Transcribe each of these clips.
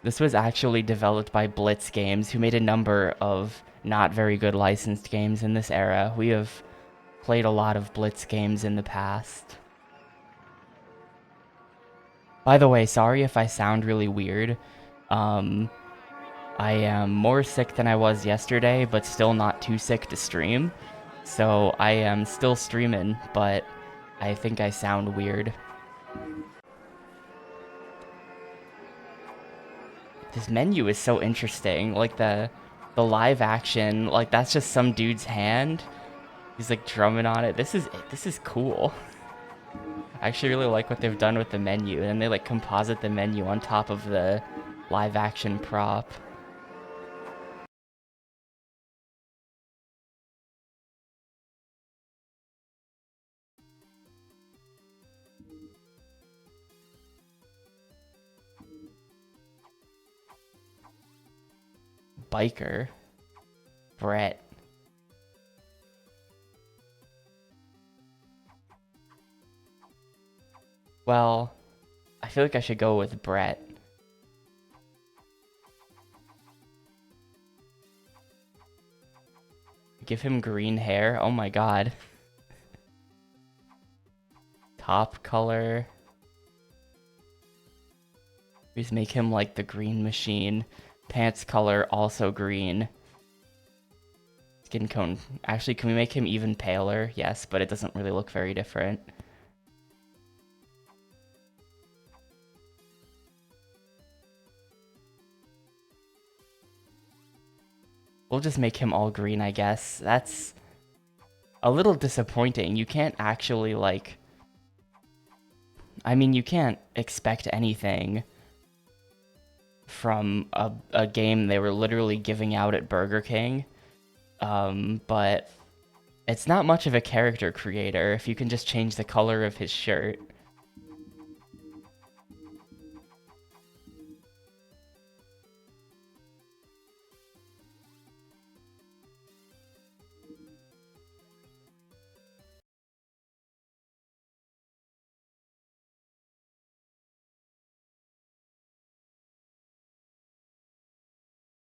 This was actually developed by Blitz Games, who made a number of not very good licensed games in this era. We have played a lot of Blitz games in the past. By the way, sorry if I sound really weird. I am more sick than I was yesterday, but still not too sick to stream. So I am still streaming, but I think I sound weird. This menu is so interesting. Like the live action, like that's just some dude's hand. He's like drumming on it. This is cool. I actually really like what they've done with the menu, and they like composite the menu on top of the live action prop. Biker. Brett. Well, I feel like I should go with Brett. Give him green hair. Oh my god. Top color. Please make him like the green machine. Pants color also green. Skin cone. Actually, can we make him even paler? Yes, but it doesn't really look very different. We'll just make him all green, I guess. That's a little disappointing. You can't actually, like... I mean, you can't expect anything from a game they were literally giving out at Burger King. But it's not much of a character creator if you can just change the color of his shirt.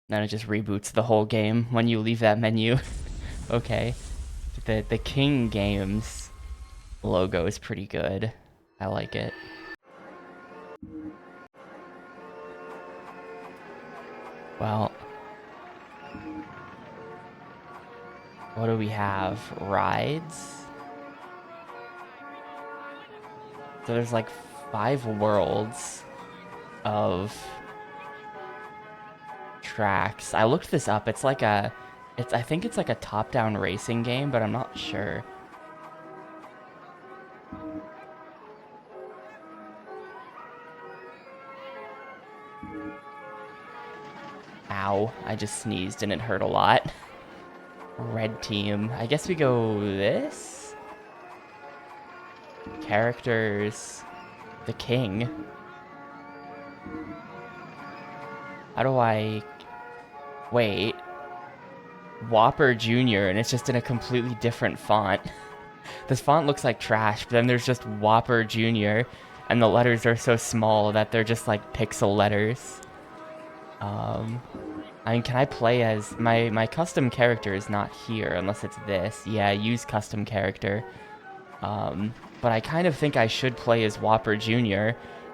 Then it just reboots the whole game when you leave that menu. Okay. The King Games logo is pretty good. I like it. Well, what do we have? Rides? So there's like 5 worlds of tracks. I looked this up. It's like I think it's like a top-down racing game, but I'm not sure. Ow, I just sneezed and it hurt a lot. Red team. I guess we go this? Characters. The king. How do I... Wait. Whopper Jr. and it's just in a completely different font. This font looks like trash, but then there's just Whopper Jr. and the letters are so small that they're just like pixel letters. I mean, can I play as... My custom character is not here, unless it's this. Yeah, use custom character. But I kind of think I should play as Whopper Jr.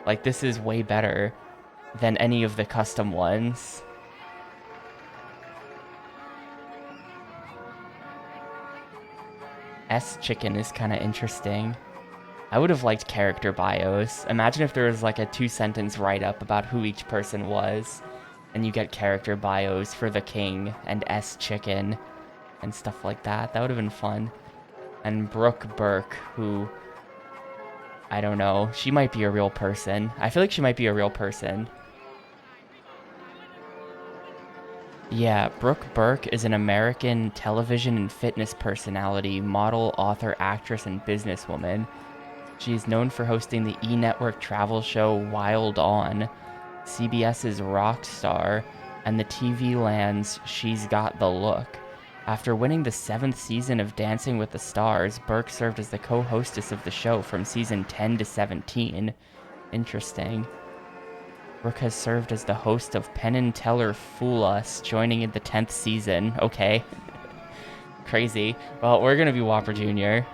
Like, this is way better than any of the custom ones. S-Chicken is kind of interesting. I would have liked character bios. Imagine if there was like a 2-sentence write-up about who each person was. And you get character bios for the king and S-Chicken and stuff like that. That would have been fun. And Brooke Burke, who... I don't know. She might be a real person. I feel like she might be a real person. Yeah, Brooke Burke is an American television and fitness personality, model, author, actress, and businesswoman. She is known for hosting the E! Network travel show Wild On, CBS's Rockstar, and the TV Land's She's Got the Look. After winning the 7th season of Dancing with the Stars, Burke served as the co-hostess of the show from season 10 to 17. Interesting. Brooke has served as the host of Penn and Teller Fool Us, joining in the 10th season. Okay. Crazy. Well, we're gonna be Whopper Jr.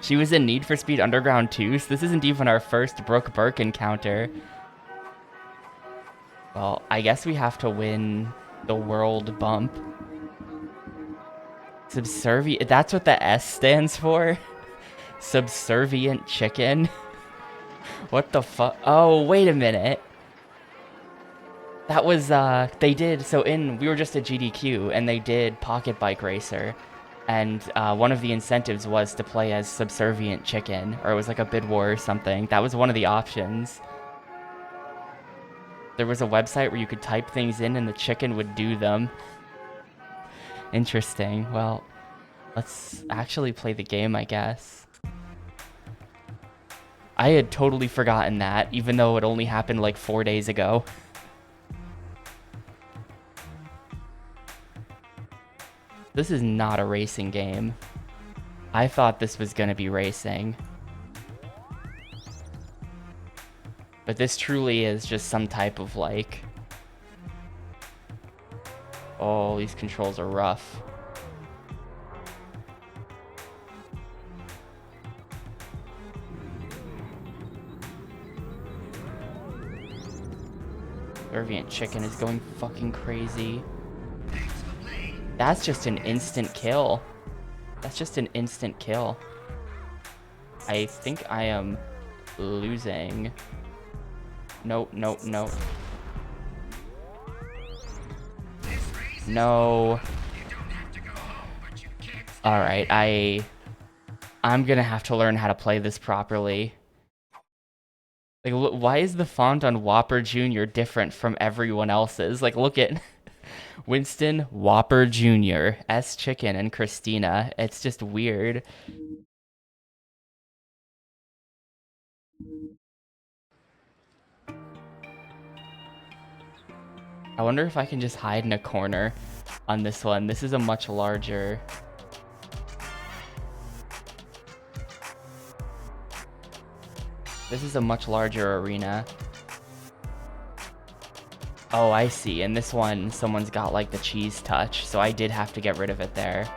She was in Need for Speed Underground 2, so this isn't even our first Brooke Burke encounter. Well, I guess we have to win the world bump. Subservient. That's what the S stands for? Subservient chicken? What the fuck? Oh, wait a minute. That was, they did, so we were just at GDQ, and they did Pocket Bike Racer. And one of the incentives was to play as Subservient Chicken, or it was like a bid war or something. That was one of the options. There was a website where you could type things in and the chicken would do them. Interesting. Well, let's actually play the game, I guess. I had totally forgotten that, even though it only happened like 4 days ago. This is not a racing game. I thought this was gonna be racing. But this truly is just some type of like... Oh, these controls are rough. Subservient Chicken is going fucking crazy. That's just an instant kill. That's just an instant kill. I think I am losing. Nope, nope, nope. No. Alright, I'm gonna have to learn how to play this properly. Like, why is the font on Whopper Jr. different from everyone else's? Like, look at... Winston, Whopper Jr., S. Chicken, and Christina. It's just weird. I wonder if I can just hide in a corner on this one. This is a much larger... This is a much larger arena. Oh, I see. In this one, someone's got like the cheese touch, so I did have to get rid of it there.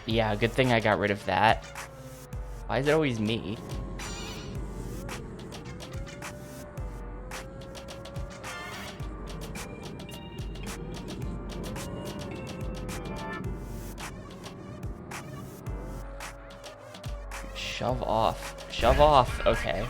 Yeah, good thing I got rid of that. Why is it always me? Shove off. Shove off. Okay.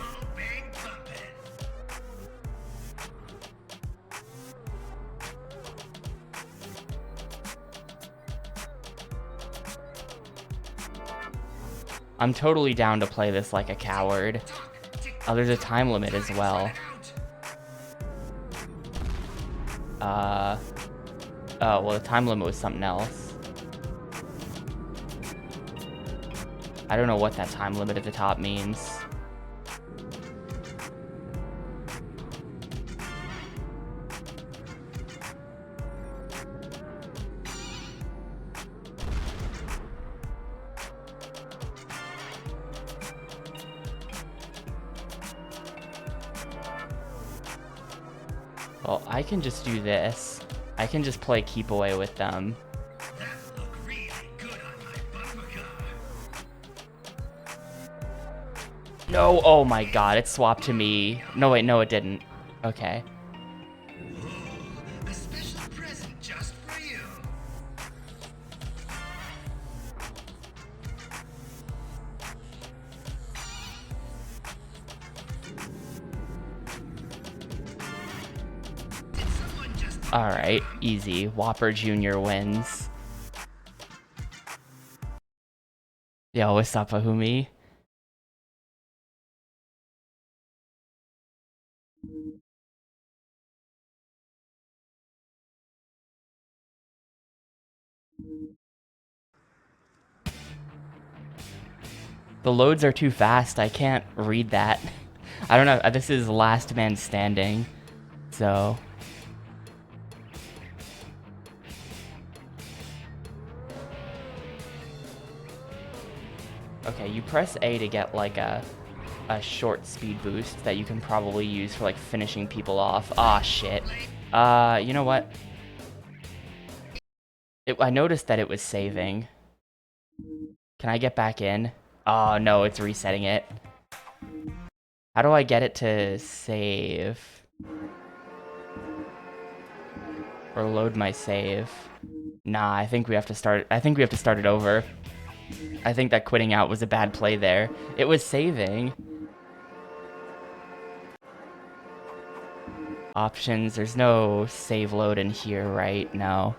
I'm totally down to play this like a coward. Oh, there's a time limit as well. Oh, well, the time limit was something else. I don't know what that time limit at the top means. Well, I can just do this. I can just play keep away with them. That looked really good on my bumper car. No, oh my god, it swapped to me. No, wait, no, it didn't. Okay. A special present just for you. Did someone just... Alright, easy. Whopper Jr. wins. Yo, what's up, Ahumi? The loads are too fast. I can't read that. I don't know. This is last man standing. So... Okay, you press A to get like a short speed boost that you can probably use for like finishing people off. Ah, shit. You know what? I noticed that it was saving. Can I get back in? Oh, no, it's resetting it. How do I get it to save? Or load my save? Nah, I think we have to start it over. I think that quitting out was a bad play there. It was saving. Options, there's no save load in here, right? No.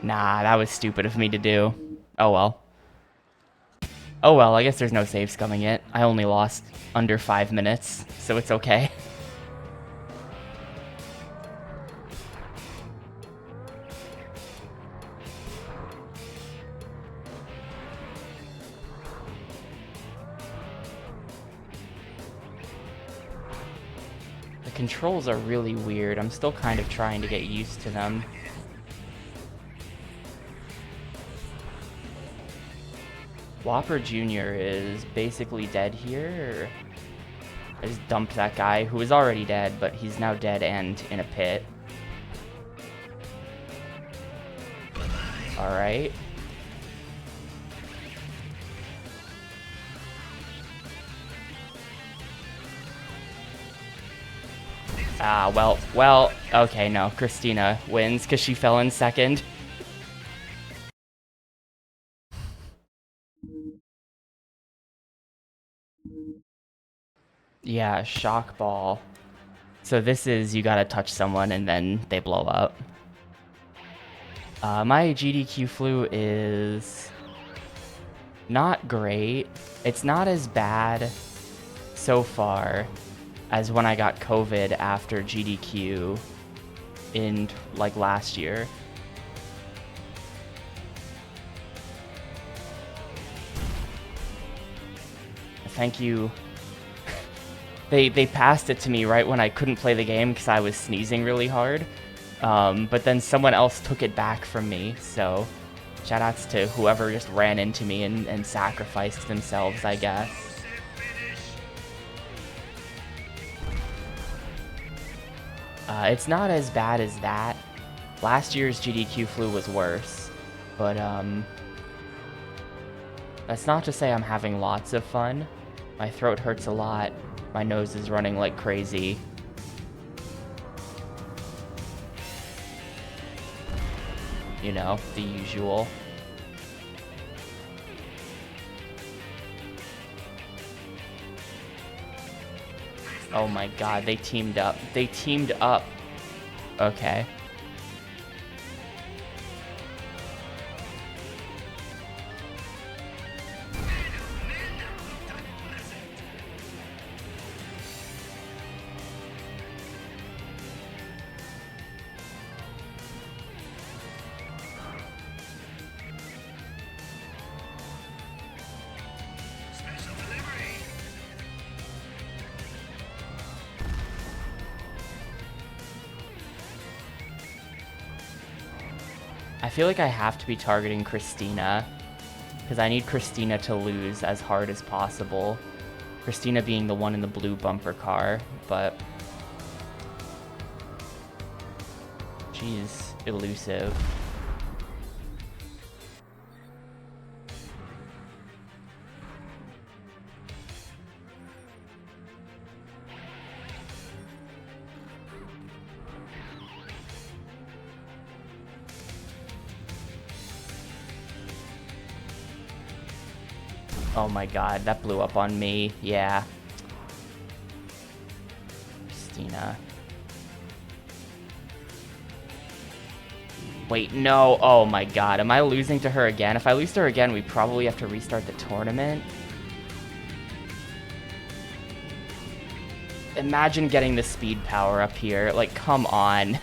Nah, that was stupid of me to do. Oh well. Oh well, I guess there's no saves coming yet. I only lost under 5 minutes, so it's okay. The controls are really weird. I'm still kind of trying to get used to them. Whopper Jr. is basically dead here. I just dumped that guy who was already dead, but he's now dead and in a pit. Alright. Ah, well, okay, no. Christina wins because she fell in second. Yeah, shock ball. So this is, you gotta touch someone and then they blow up. My GDQ flu is not great. It's not as bad so far as when I got COVID after GDQ in like last year. Thank you. They passed it to me right when I couldn't play the game because I was sneezing really hard. But then someone else took it back from me, so shoutouts to whoever just ran into me and sacrificed themselves, I guess. It's not as bad as that. Last year's GDQ flu was worse, but that's not to say I'm having lots of fun. My throat hurts a lot. My nose is running like crazy. You know, the usual. Oh my god, they teamed up. They teamed up. Okay. I feel like I have to be targeting Christina, because I need Christina to lose as hard as possible. Christina being the one in the blue bumper car, but she's elusive. Oh my god, that blew up on me. Yeah. Christina. Wait, no. Oh my god, am I losing to her again? If I lose to her again, we probably have to restart the tournament. Imagine getting the speed power up here. Like, come on.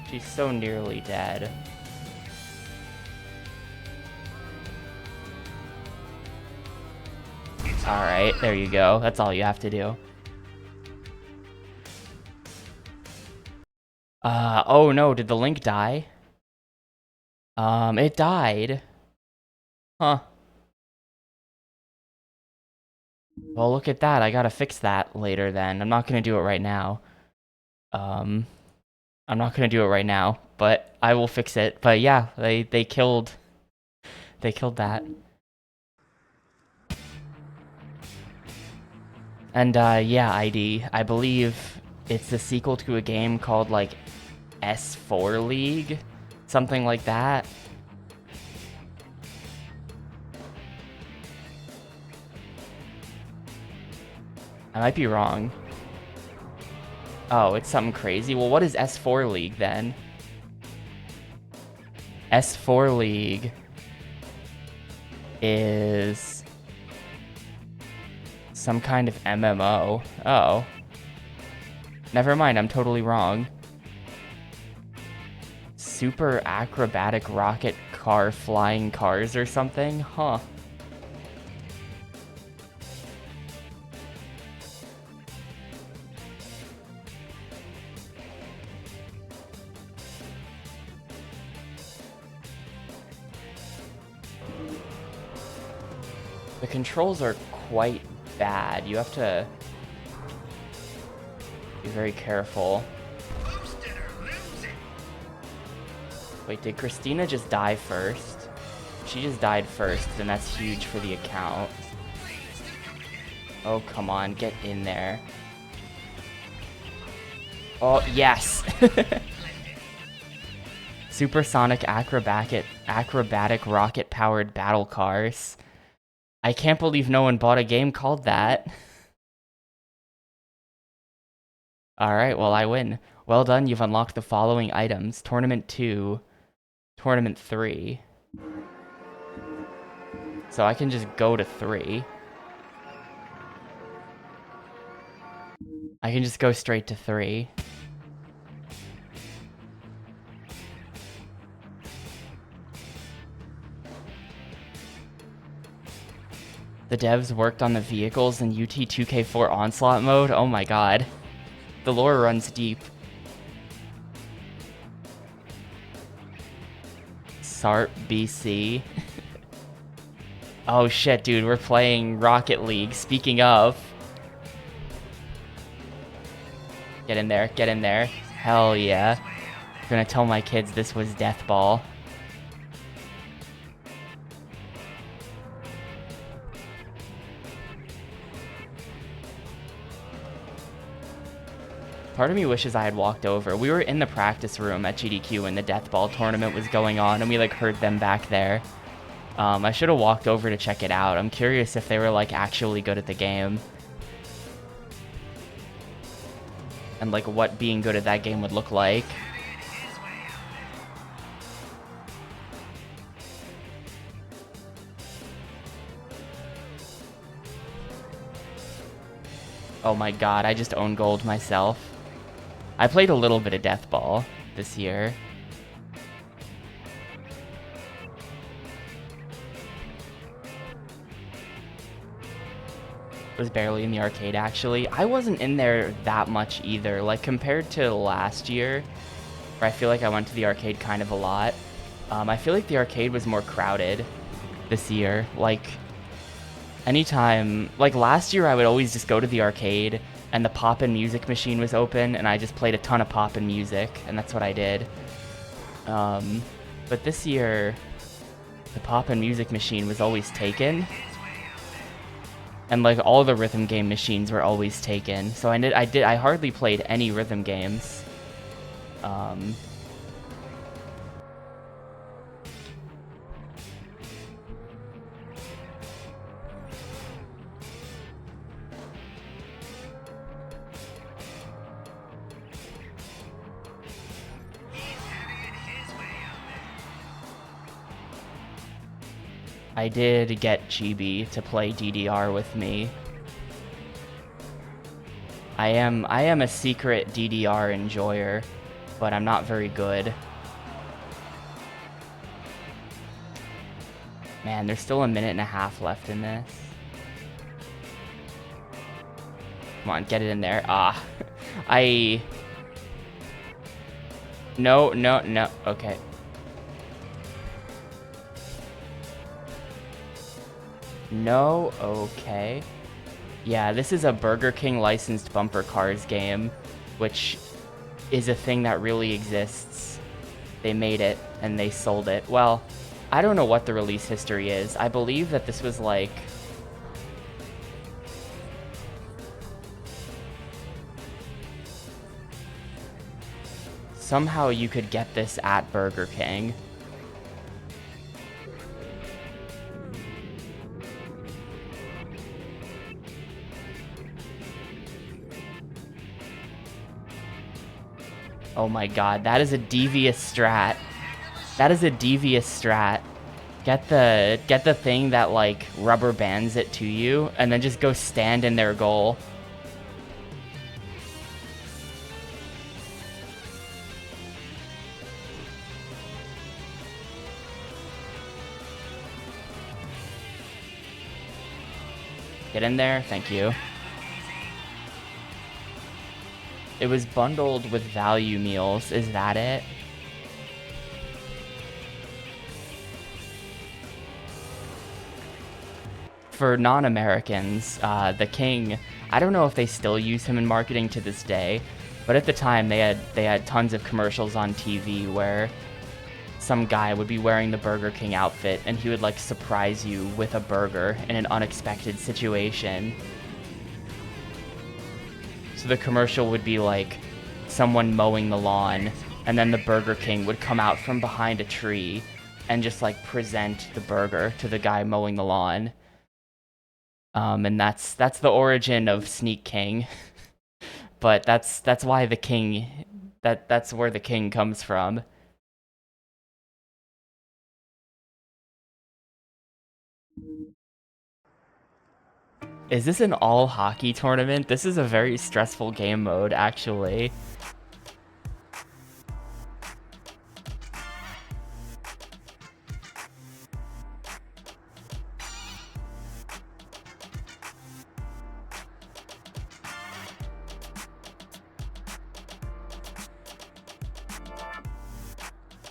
She's so nearly dead. Alright, there you go. That's all you have to do. Oh no, did the link die? It died. Huh. Well, look at that. I gotta fix that later then. I'm not gonna do it right now. Um, I'm not gonna do it right now, but I will fix it. But yeah, they killed that. And yeah, ID. I believe it's the sequel to a game called like S4 League, something like that. I might be wrong. Oh, it's something crazy. Well, what is S4 League then? S4 League is some kind of MMO. Oh. Never mind, I'm totally wrong. Super acrobatic rocket car flying cars or something? Huh. The controls are quite bad. You have to be very careful. Wait, did Christina just die first? She just died first, and that's huge for the account. Oh, come on, get in there. Oh, yes! Supersonic acrobatic rocket-powered battle cars. I can't believe no one bought a game called that. Alright, well, I win. Well done, you've unlocked the following items. Tournament 2, Tournament 3. So I can just go to 3. I can just go straight to 3. The devs worked on the vehicles in UT 2K4 Onslaught mode? Oh my god. The lore runs deep. SARP BC. Oh shit, dude, we're playing Rocket League. Speaking of. Get in there, get in there. Hell yeah. I'm gonna tell my kids this was Death Ball. Part of me wishes I had walked over. We were in the practice room at GDQ when the Death Ball tournament was going on, and we like heard them back there. I should have walked over to check it out. I'm curious if they were like actually good at the game. And like what being good at that game would look like. Oh my god, I just own gold myself. I played a little bit of Death Ball this year. Was barely in the arcade actually. I wasn't in there that much either. Like compared to last year, where I feel like I went to the arcade kind of a lot. I feel like the arcade was more crowded this year. Like anytime, like last year I would always just go to the arcade and the Poppin' music machine was open and I just played a ton of Poppin' music and that's what I did. But this year, the Poppin' music machine was always taken. And like all the rhythm game machines were always taken. So I hardly played any rhythm games. I did get Chibi to play DDR with me. I am a secret DDR enjoyer, but I'm not very good. Man, there's still a minute and a half left in this. Come on, get it in there. Ah, I No, no, no. Okay. No, okay. Yeah, this is a Burger King licensed bumper cars game, which is a thing that really exists. They made it and they sold it. Well, I don't know what the release history is. I believe that this was like... Somehow you could get this at Burger King. Oh my god, that is a devious strat. That is a devious strat. Get the thing that like rubber bands it to you and then just go stand in their goal. Get in there, thank you. It was bundled with value meals, is that it? For non-Americans, the King, I don't know if they still use him in marketing to this day, but at the time they had tons of commercials on TV where some guy would be wearing the Burger King outfit and he would like surprise you with a burger in an unexpected situation. So the commercial would be like someone mowing the lawn, and then the Burger King would come out from behind a tree and just like present the burger to the guy mowing the lawn. And that's the origin of Sneak King. But that's why the King, that's where the King comes from. Is this an all hockey tournament? This is a very stressful game mode, actually.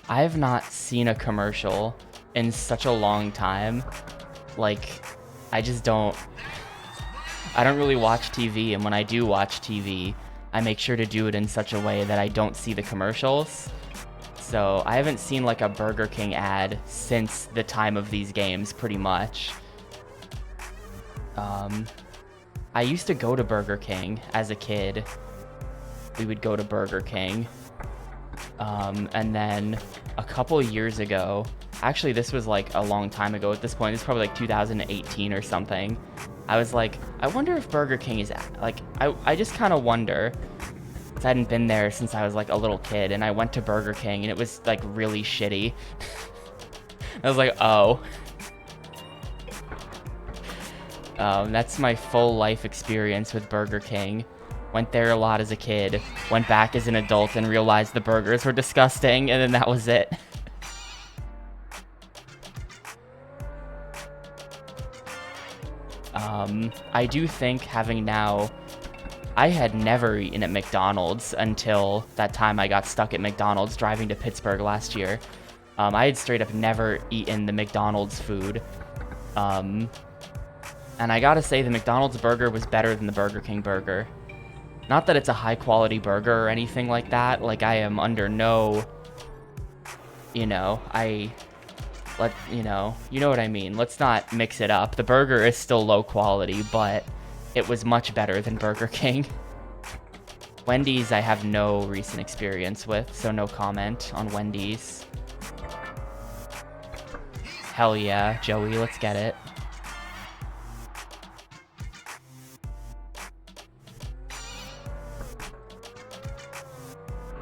I have not seen a commercial in such a long time. Like, I just don't... I don't really watch TV, and when I do watch TV, I make sure to do it in such a way that I don't see the commercials. So I haven't seen like a Burger King ad since the time of these games, pretty much. I used to go to Burger King as a kid. We would go to Burger King. And then a couple years ago, actually this was like a long time ago at this point, this is probably like 2018 or something, I was like, I wonder if Burger King is, like, I just kind of wonder, because I hadn't been there since I was like a little kid, and I went to Burger King and it was like really shitty. I was like, oh. That's my full life experience with Burger King. Went there a lot as a kid, went back as an adult and realized the burgers were disgusting, and then that was it. I do think having now... I had never eaten at McDonald's until that time I got stuck at McDonald's driving to Pittsburgh last year. I had straight up never eaten the McDonald's food. And I gotta say, the McDonald's burger was better than the Burger King burger. Not that it's a high quality burger or anything like that. Like, I am under no, you know what I mean. Let's not mix it up. The burger is still low quality, but it was much better than Burger King. Wendy's I have no recent experience with, so no comment on Wendy's. Hell yeah, Joey, let's get it.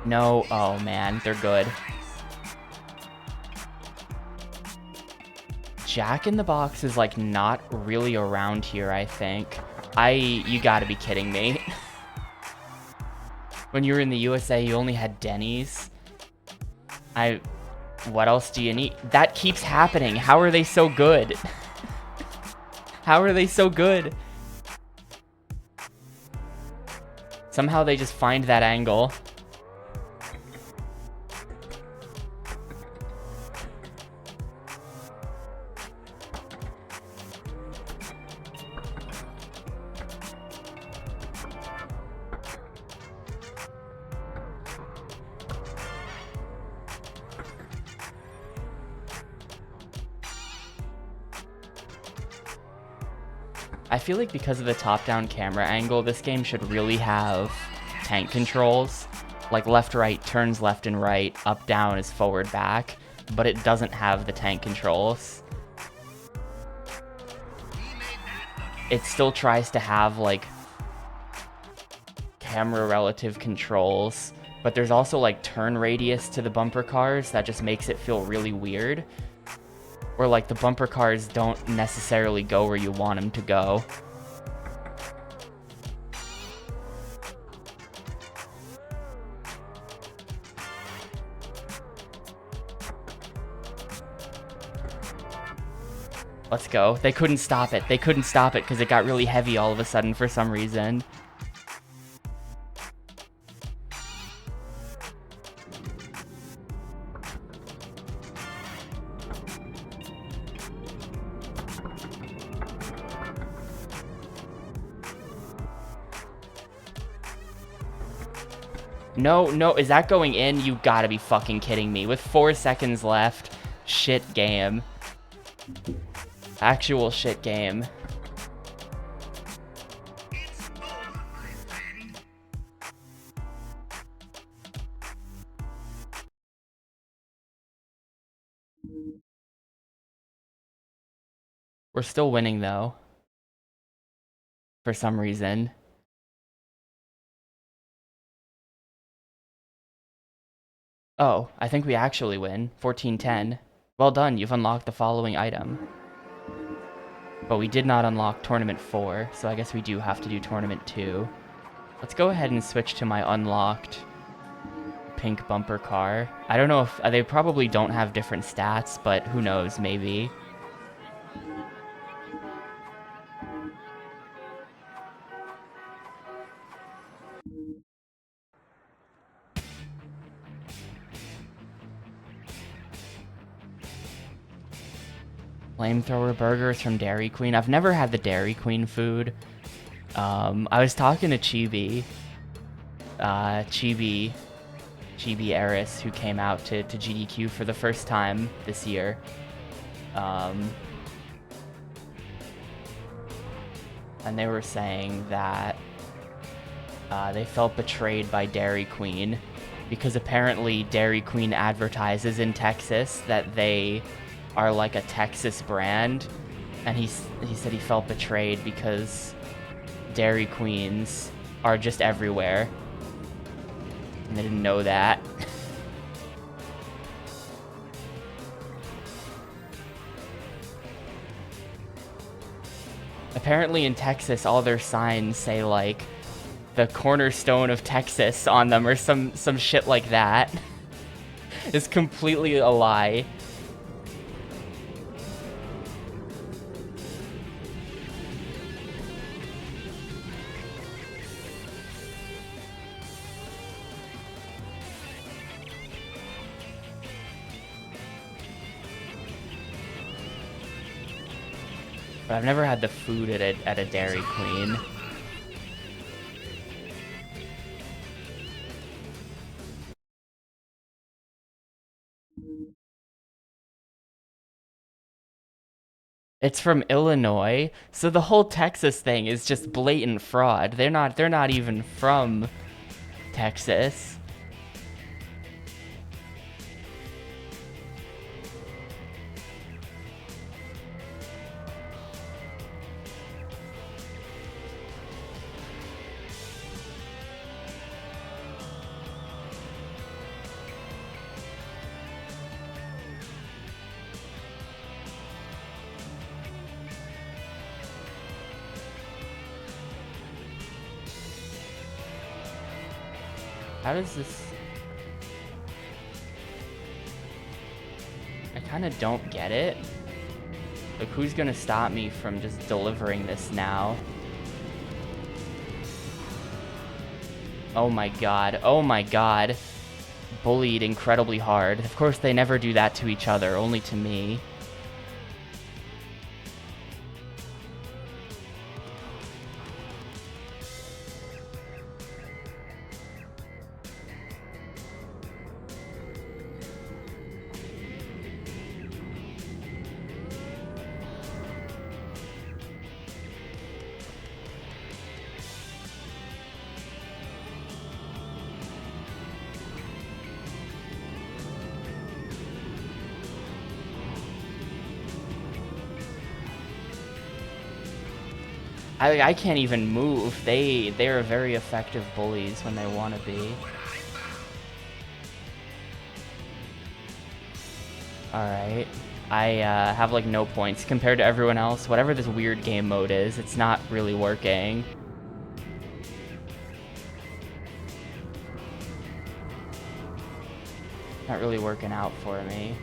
No, oh man, they're good. Jack in the Box is like not really around here, I think. You gotta be kidding me. When you were in the USA, you only had Denny's. What else do you need? That keeps happening. How are they so good? How are they so good? Somehow they just find that angle. I feel like because of the top-down camera angle, this game should really have tank controls. Like left, right, turns left and right, up, down is forward, back, but it doesn't have the tank controls. It still tries to have like camera relative controls, but there's also like turn radius to the bumper cars that just makes it feel really weird. Where like the bumper cars don't necessarily go where you want them to go. Let's go. They couldn't stop it. They couldn't stop it because it got really heavy all of a sudden for some reason. No, no, is that going in? You gotta be fucking kidding me. With 4 seconds left. Shit game. Actual shit game. It's over, my friend. We're still winning though. For some reason. Oh, I think we actually win. 14-10. Well done, you've unlocked the following item. But we did not unlock Tournament 4, so I guess we do have to do Tournament 2. Let's go ahead and switch to my unlocked pink bumper car. I don't know if... they probably don't have different stats, but who knows, maybe. Flamethrower burgers from Dairy Queen. I've never had the Dairy Queen food. I was talking to Chibi. Chibi Eris, who came out to GDQ for the first time this year. And they were saying that they felt betrayed by Dairy Queen because apparently Dairy Queen advertises in Texas that they are like a Texas brand, and he said he felt betrayed because Dairy Queens are just everywhere, and they didn't know that. Apparently in Texas, all their signs say like the cornerstone of Texas on them or some shit like that. It's completely a lie. But I've never had the food at a Dairy Queen. It's from Illinois, so the whole Texas thing is just blatant fraud. They're not even from Texas. How does this... I kind of don't get it. Like, who's gonna stop me from just delivering this now? Oh my god. Oh my god. Bullied incredibly hard. Of course, they never do that to each other, only to me. I can't even move. They're very effective bullies when they want to be. Alright. I have like no points compared to everyone else. Whatever this weird game mode is, it's not really working. Not really working out for me.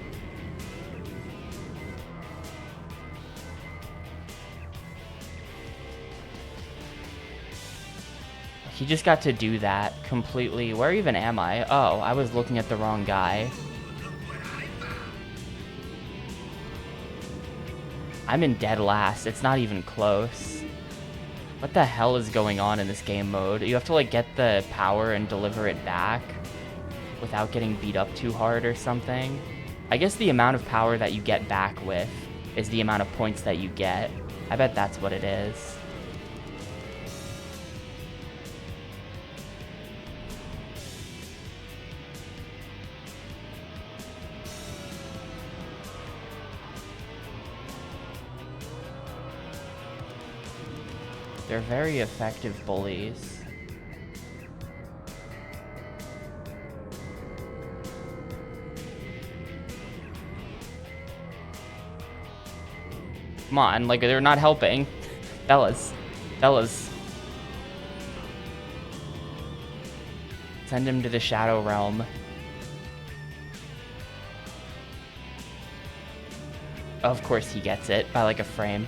He just got to do that completely. Where even am I? Oh, I was looking at the wrong guy. I'm in dead last. It's not even close. What the hell is going on in this game mode? You have to like get the power and deliver it back without getting beat up too hard or something. I guess the amount of power that you get back with is the amount of points that you get. I bet that's what it is. They're very effective bullies. Come on, like, they're not helping. Fellas. Send him to the Shadow Realm. Of course he gets it, by like a frame.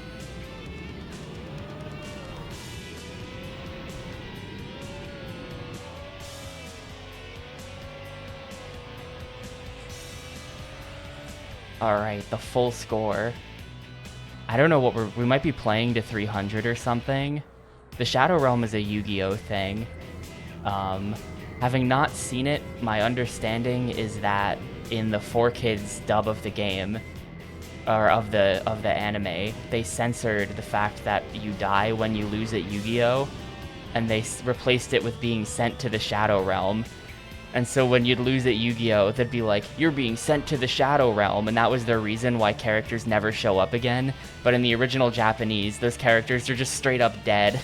Alright, the full score. I don't know what we might be playing to 300 or something. The Shadow Realm is a Yu-Gi-Oh thing. Having not seen it, my understanding is that in the 4Kids dub of the game, or of the anime, they censored the fact that you die when you lose at Yu-Gi-Oh, and they replaced it with being sent to the Shadow Realm. And so when you'd lose at Yu-Gi-Oh, they'd be like, you're being sent to the Shadow Realm, and that was their reason why characters never show up again. But in the original Japanese, those characters are just straight up dead.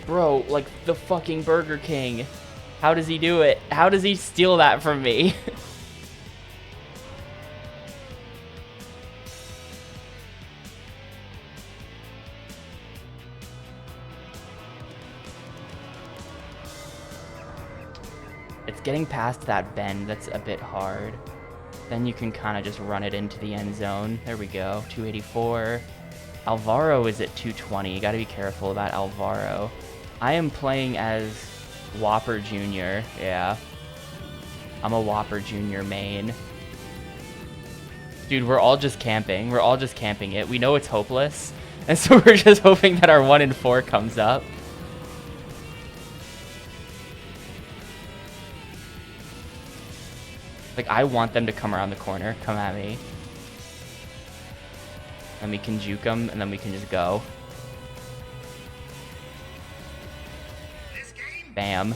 Bro, like the fucking Burger King. How does he do it? How does he steal that from me? It's getting past that bend that's a bit hard. Then you can kind of just run it into the end zone. There we go, 284. Alvaro is at 220. You gotta be careful about Alvaro. I am playing as Whopper Jr. Yeah. I'm a Whopper Jr. main. Dude, we're all just camping. We're all just camping it. We know it's hopeless. And so we're just hoping that our 1 in 4 comes up. Like, I want them to come around the corner. Come at me. Then we can juke them, and then we can just go. Bam.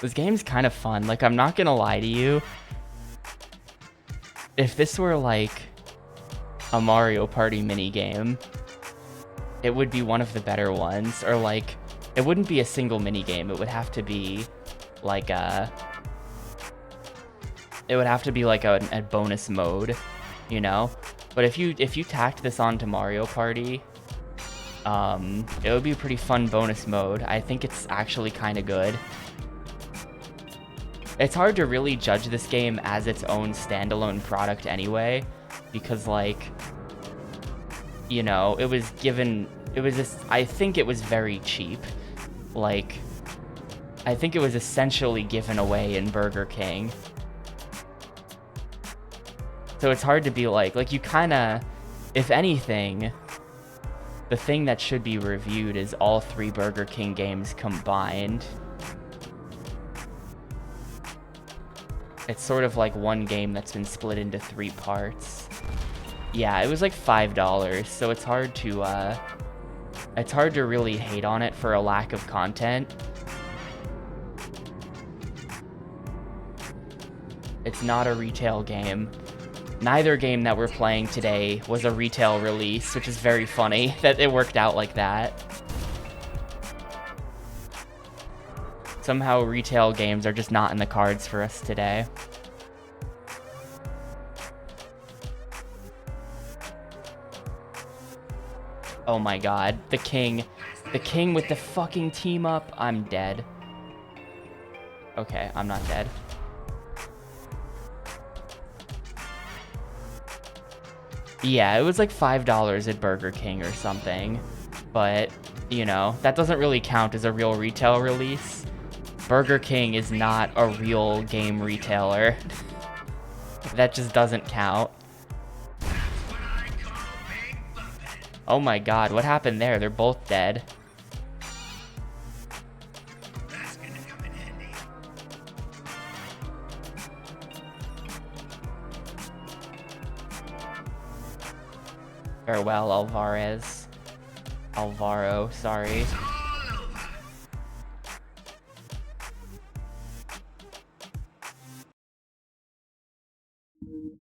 This game's kind of fun. Like, I'm not gonna lie to you. If this were like a Mario Party minigame, it would be one of the better ones. Or like, it wouldn't be a single minigame. It would have to be like a... It would have to be like a bonus mode, you know? But if you tacked this onto Mario Party, it would be a pretty fun bonus mode. I think it's actually kind of good. It's hard to really judge this game as its own standalone product anyway, because like, you know, I think it was very cheap. Like, I think it was essentially given away in Burger King. So it's hard to be like you kind of, if anything, The thing that should be reviewed is all 3 Burger King games combined. It's sort of like one game that's been split into 3 parts. Yeah, it was like $5, so it's hard to really hate on it for a lack of content. It's not a retail game. Neither game that we're playing today was a retail release, which is very funny that it worked out like that. Somehow retail games are just not in the cards for us today. Oh my god, the king. The king with the fucking team up. I'm dead. Okay, I'm not dead. Yeah, it was like $5 at Burger King or something. But, you know, that doesn't really count as a real retail release. Burger King is not a real game retailer. That just doesn't count. Oh my god, what happened there? They're both dead. That's gonna come in handy. Farewell, Alvaro, sorry. All over.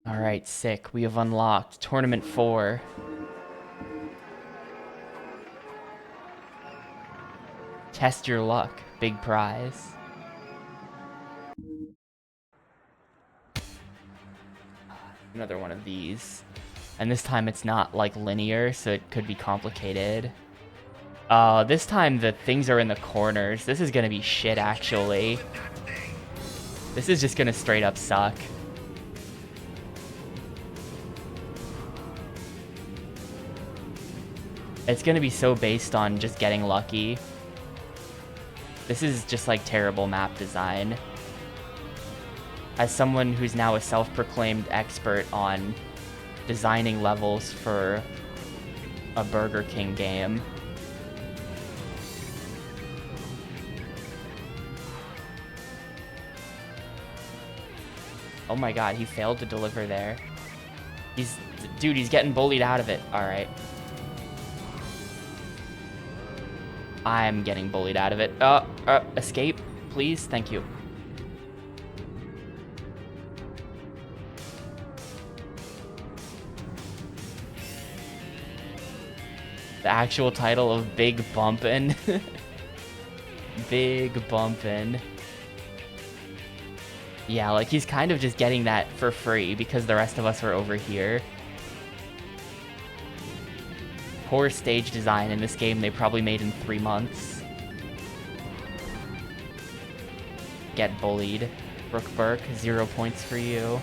Alright, sick. We have unlocked Tournament 4. Test your luck. Big prize. Another one of these. And this time it's not, like, linear, so it could be complicated. This time the things are in the corners. This is gonna be shit, actually. This is just gonna straight up suck. It's gonna be so based on just getting lucky. This is just like terrible map design. As someone who's now a self-proclaimed expert on designing levels for a Burger King game. Oh my god, he failed to deliver there. Dude, he's getting bullied out of it. Alright. I'm getting bullied out of it. Escape, please. Thank you. The actual title of Big Bumpin'. Big Bumpin'. Yeah, like he's kind of just getting that for free because the rest of us are over here. Poor stage design in this game they probably made in 3 months. Get bullied. Brooke Burke, 0 points for you.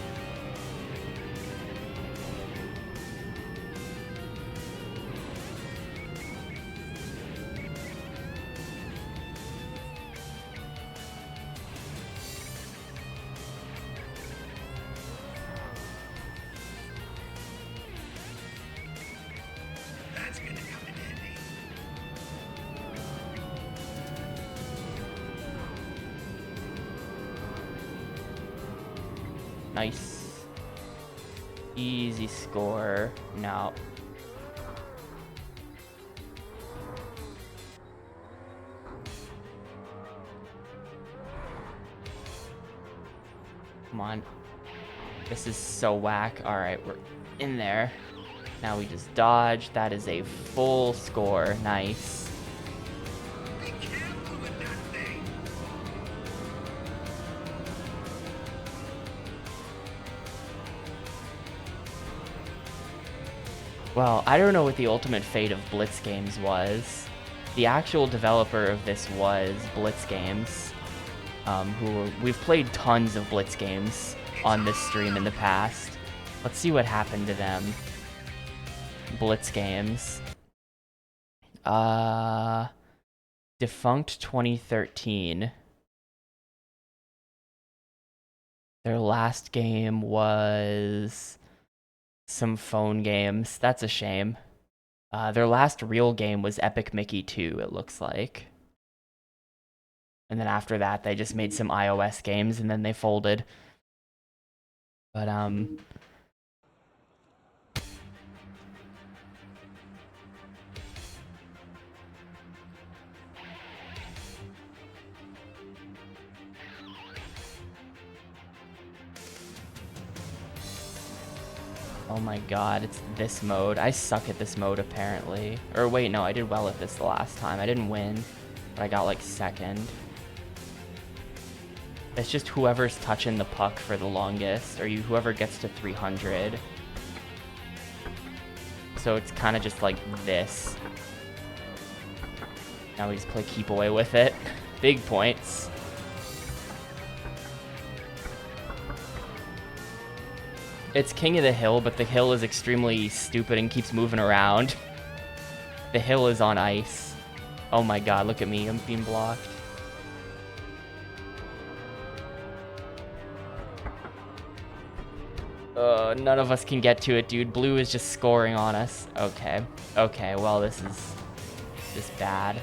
That's gonna come in handy. Nice. Easy score. No. Come on. This is so whack. Alright, we're in there. Now we just dodge. That is a full score. Nice. Be careful with that thing. Well, I don't know what the ultimate fate of Blitz Games was. The actual developer of this was Blitz Games. We've played tons of Blitz Games on this stream in the past. Let's see what happened to them. Blitz Games. Defunct 2013. Their last game was some phone games. That's a shame. Their last real game was Epic Mickey 2, it looks like. And then after that, they just made some iOS games and then they folded. But, oh my god, it's this mode. I suck at this mode, apparently. Or wait, no, I did well at this the last time. I didn't win, but I got, like, second. It's just whoever's touching the puck for the longest, or whoever gets to 300. So it's kind of just like this. Now we just play keep away with it. Big points. It's King of the Hill, but the hill is extremely stupid and keeps moving around. The hill is on ice. Oh my god, look at me, I'm being blocked. None of us can get to it, dude. Blue is just scoring on us. Okay. Okay, well, this is just bad.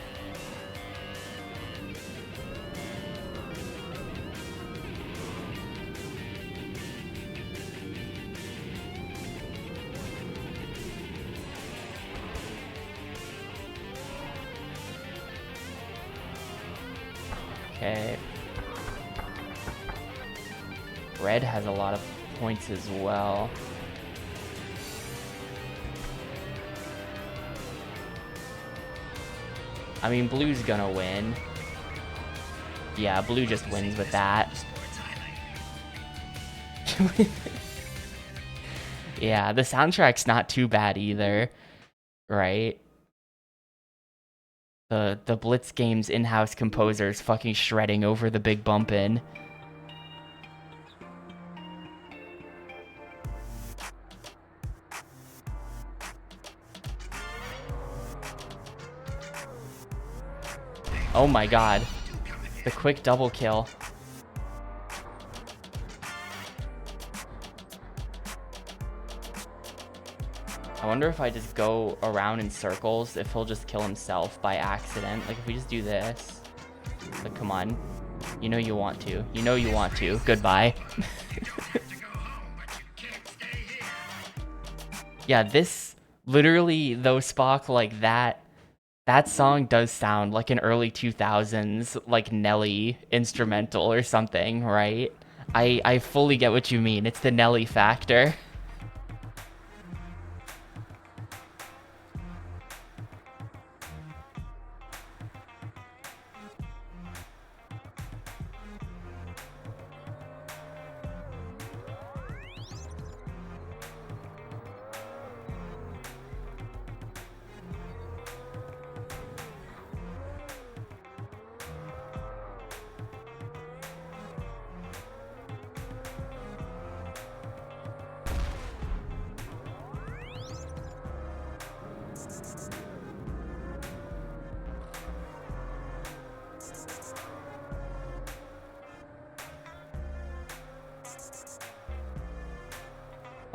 Okay. Red has a lot of points as well. I mean, blue's gonna win. Yeah, blue just wins with that. Yeah, the soundtrack's not too bad either, right? The Blitz Games in-house composers fucking shredding over the big Bumpin. Oh my god. The quick double kill. I wonder if I just go around in circles, if he'll just kill himself by accident. Like, if we just do this. Like, come on. You know you want to. You know you want to. Goodbye. Yeah, this... Literally, though, Spock, like, that song does sound like an early 2000s, like, Nelly instrumental or something, right? I fully get what you mean. It's the Nelly factor.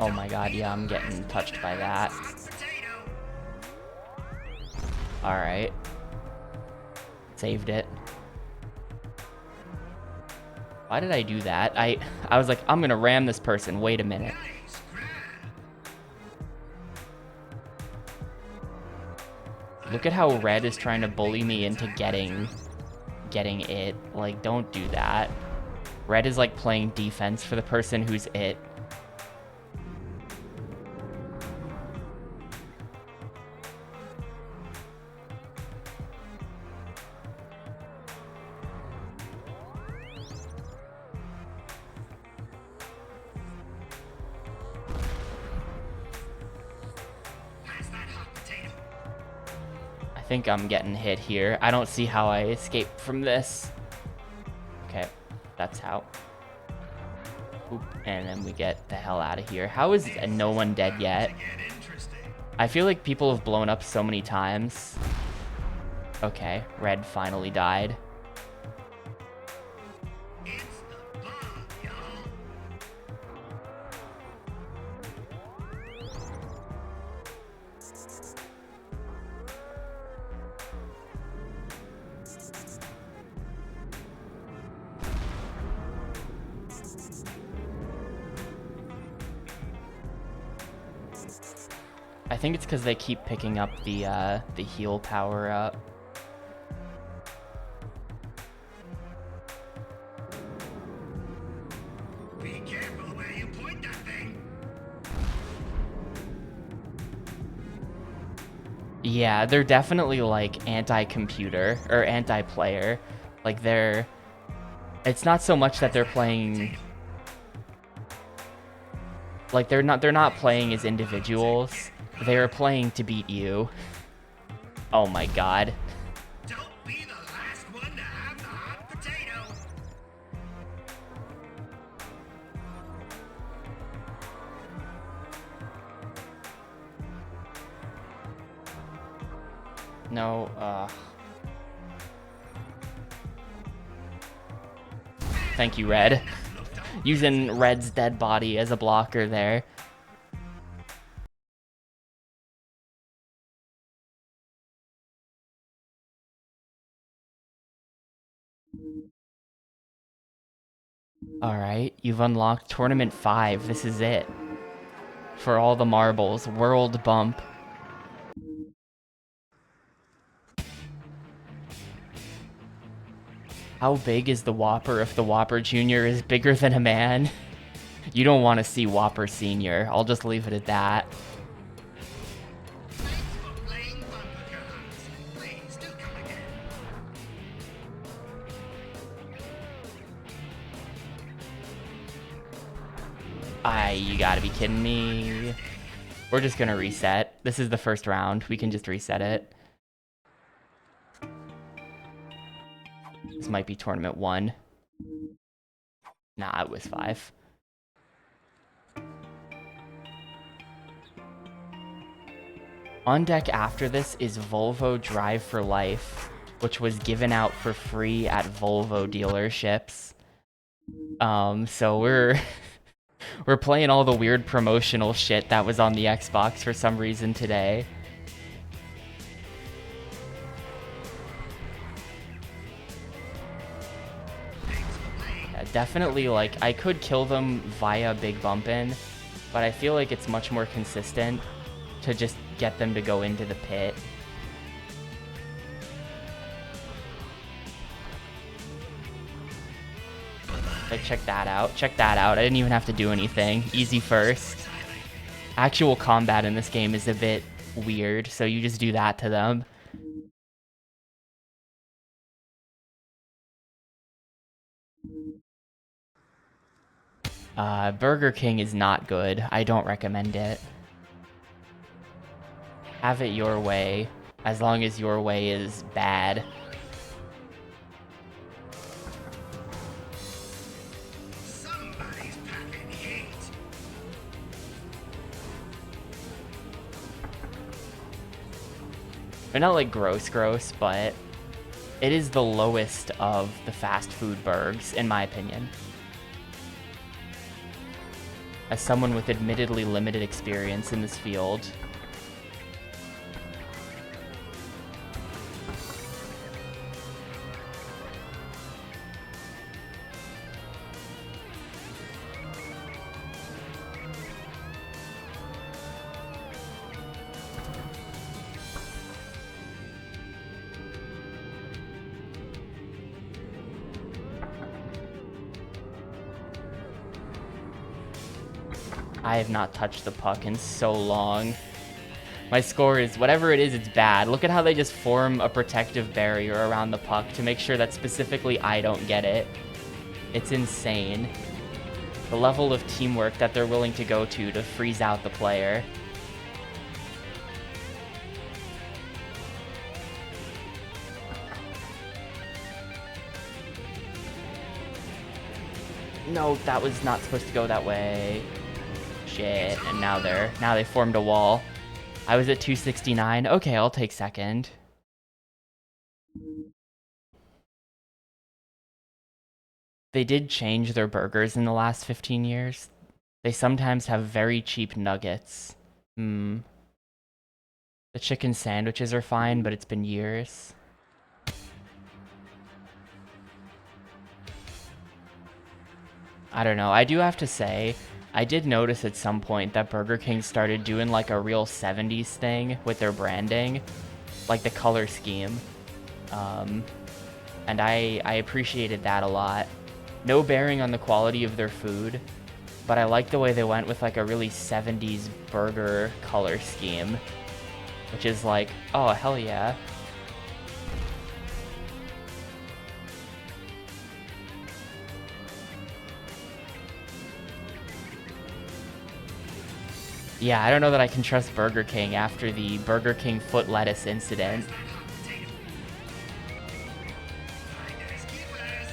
Oh my god, yeah, I'm getting touched by that. Alright. Saved it. Why did I do that? I was like, I'm gonna ram this person. Wait a minute. Look at how Red is trying to bully me into getting it. Like, don't do that. Red is like playing defense for the person who's it. I think I'm getting hit here. I don't see how I escape from this. Okay, that's how. Oop, and then we get the hell out of here. How is no one dead yet? I feel like people have blown up so many times. Okay, Red finally died. think it's because they keep picking up the heal power up. Be careful where you point that thing. Yeah, they're definitely like anti-computer or anti-player. Like they're, it's not so much that they're playing, like they're not playing as individuals. They are playing to beat you. Oh my god. Don't be the last one to have the hot potato. No, thank you, Red. Using Red's dead body as a blocker there. Alright, you've unlocked Tournament 5. This is it. For all the marbles. World Bump. How big is the Whopper if the Whopper Jr. is bigger than a man? You don't want to see Whopper Sr. I'll just leave it at that. Thanks for playing bumper cars. Please do come again. You gotta be kidding me. We're just gonna reset. This is the first round. We can just reset it. This might be tournament 1. Nah, it was 5. On deck after this is Volvo Drive for Life, which was given out for free at Volvo dealerships. So we're we're playing all the weird promotional shit that was on the Xbox for some reason today. Yeah, definitely, like, I could kill them via Big Bumpin', but I feel like it's much more consistent to just get them to go into the pit. Like, check that out. Check that out. I didn't even have to do anything. Easy first. Actual combat in this game is a bit weird, so you just do that to them. Burger King is not good. I don't recommend it. Have it your way, as long as your way is bad. Somebody's packing heat. They're not like gross, but it is the lowest of the fast food burgers, in my opinion. As someone with admittedly limited experience in this field, I have not touched the puck in so long. My score is, whatever it is, it's bad. Look at how they just form a protective barrier around the puck to make sure that specifically I don't get it. It's insane. The level of teamwork that they're willing to go to freeze out the player. No, that was not supposed to go that way. Shit, and now they formed a wall. I was at 269. Okay, I'll take second. They did change their burgers in the last 15 years. They sometimes have very cheap nuggets. The chicken sandwiches are fine, but it's been years. I don't know. I do have to say, I did notice at some point that Burger King started doing like a real 70s thing with their branding, like the color scheme. And I appreciated that a lot. No bearing on the quality of their food, but I like the way they went with like a really 70s burger color scheme, which is like, oh, hell yeah. Yeah, I don't know that I can trust Burger King after the Burger King foot lettuce incident. That hot potato. Finders keepers.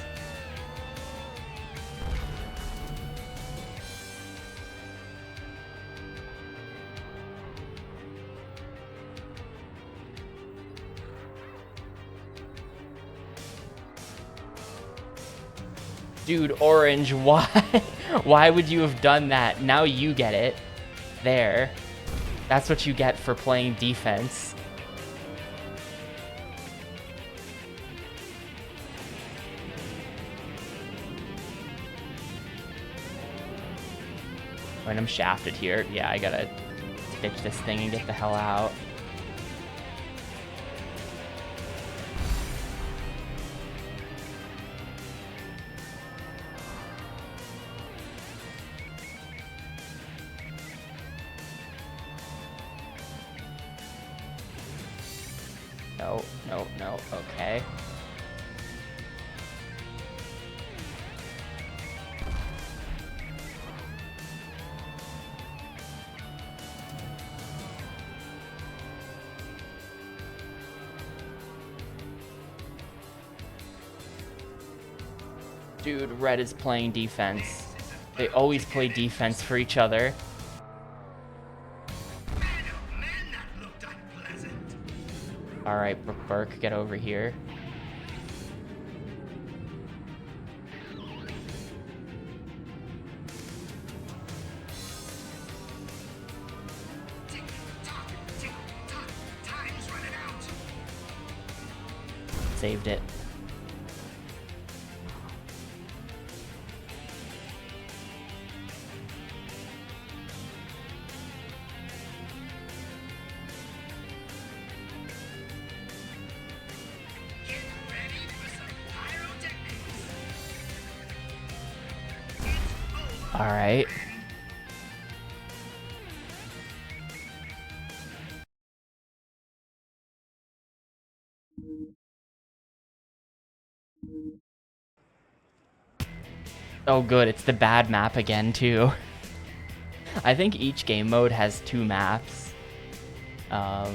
Dude, Orange, why? Why would you have done that? Now you get it. There. That's what you get for playing defense. When I'm shafted here, yeah, I gotta ditch this thing and get the hell out. No, no, no, okay. Dude, Red is playing defense. They always play defense for each other. Man, oh man, that looked unpleasant. Alright, Burke, get over here. Tick tock, tick tock. Time's running out. Saved it. Get ready for some pyrotechnics. It's over. Alright. Oh good, it's the bad map again too. I think each game mode has 2 maps. I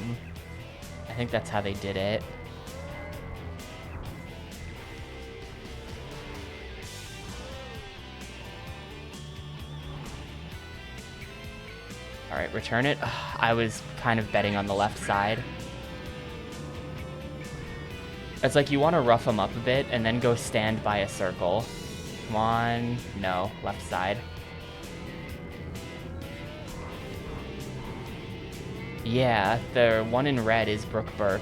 think that's how they did it. Alright, return it. Ugh, I was kind of betting on the left side. It's like you want to rough them up a bit and then go stand by a circle. Come on. No, left side. Yeah, the one in red is Brooke Burke,